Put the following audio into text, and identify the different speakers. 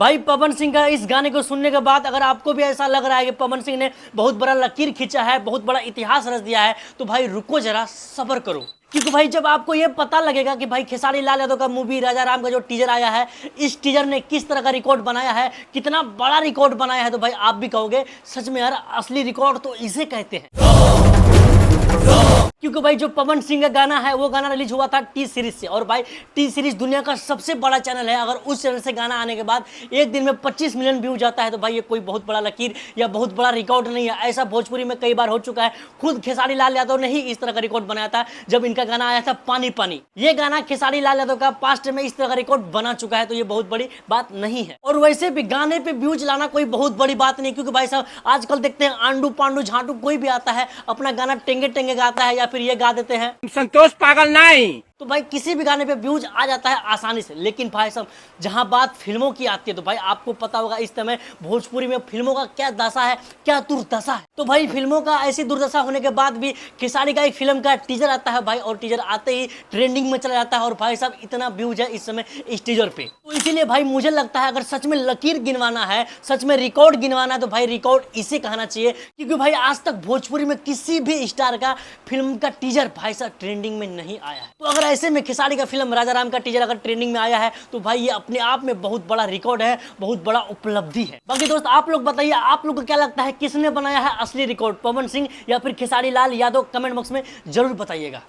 Speaker 1: भाई पवन सिंह का इस गाने को सुनने के बाद अगर आपको भी ऐसा लग रहा है कि पवन सिंह ने बहुत बड़ा लकीर खींचा है, बहुत बड़ा इतिहास रच दिया है, तो भाई रुको जरा, सब्र करो। क्योंकि भाई जब आपको ये पता लगेगा कि भाई खेसारी लाल यादव का मूवी राजा राम का जो टीजर आया है, इस टीजर ने किस तरह का रिकॉर्ड बनाया है, कितना बड़ा रिकॉर्ड बनाया है, तो भाई आप भी कहोगे सच में यार असली रिकॉर्ड तो इसे कहते हैं। क्योंकि भाई जो पवन सिंह का गाना है वो गाना रिलीज हुआ था टी सीरीज से, और भाई टी सीरीज दुनिया का सबसे बड़ा चैनल है। अगर उस चैनल से गाना आने के बाद एक दिन में 25 मिलियन व्यू जाता है तो भाई ये कोई बहुत बड़ा लकीर या बहुत बड़ा रिकॉर्ड नहीं है। ऐसा भोजपुरी में कई बार हो चुका है। खुद खेसारी लाल यादव ने ही इस तरह का रिकॉर्ड बनाया था जब इनका गाना आया था पानी पानी। ये गाना खेसारी लाल यादव का पास्ट में इस तरह का रिकॉर्ड बना चुका है, तो ये बहुत बड़ी बात नहीं है। और वैसे भी गाने पे व्यूज लाना कोई बहुत बड़ी बात नहीं, क्योंकि भाई साहब आजकल देखते हैं आंडू पांडू झांटू कोई भी आता है अपना गाना टेंगे टेंगे गाता है या फिर ये गा देते हैं
Speaker 2: संतोष पागल नहीं,
Speaker 1: तो भाई किसी भी गाने पे व्यूज आ जाता है आसानी से। लेकिन भाई साहब जहां बात फिल्मों की आती है तो भाई आपको पता होगा इस समय भोजपुरी में फिल्मों का क्या दशा है, क्या दुर्दशा है। तो भाई फिल्मों का ऐसी दुर्दशा होने के बाद भी खेसारी का एक फिल्म का टीजर आता है भाई, और टीजर आते ही ट्रेंडिंग में चला जाता है। और भाई साहब इतना व्यूज है इस समय इस टीजर पे, तो इसीलिए भाई मुझे लगता है अगर सच में लकीर गिनवाना है, सच में रिकॉर्ड गिनवाना है, तो भाई रिकॉर्ड इसे कहना चाहिए। क्योंकि भाई आज तक भोजपुरी में किसी भी स्टार का फिल्म का टीजर भाई साहब ट्रेंडिंग में नहीं आया है। तो अगर ऐसे में खेसारी का फिल्म राजा राम का टीजर अगर ट्रेंडिंग में आया है तो भाई ये अपने आप में बहुत बड़ा रिकॉर्ड है, बहुत बड़ा उपलब्धि है। बाकी दोस्त आप लोग बताइए, आप लोग को क्या लगता है किसने बनाया है असली रिकॉर्ड, पवन सिंह या फिर खेसारी लाल यादव? कमेंट बॉक्स में जरूर बताइएगा।